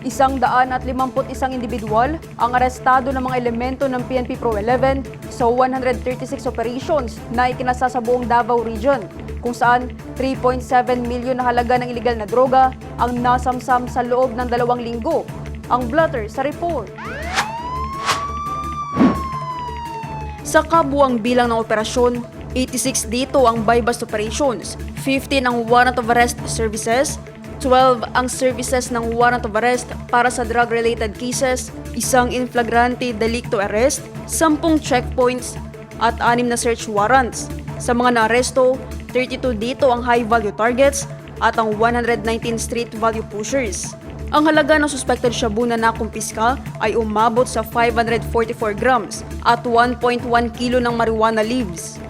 151 individual ang arestado ng mga elemento ng PNP Pro 11 sa 136 operations na ikinasa sa buong Davao Region, kung saan 3.7 milyon na halaga ng iligal na droga ang nasamsam sa loob ng 2 linggo. Ang blotter sa report. Sa kabuang bilang ng operasyon, 86 dito ang buy-bust operations, 15 ang warrant of arrest services, 12 ang services ng warrant of arrest para sa drug-related cases, isang in flagrante delicto arrest, 10 checkpoints at 6 na search warrants. Sa mga naaresto, 32 dito ang high-value targets at ang 119 street value pushers. Ang halaga ng suspected shabu na nakumpiska ay umabot sa 544 grams at 1.1 kilo ng marijuana leaves.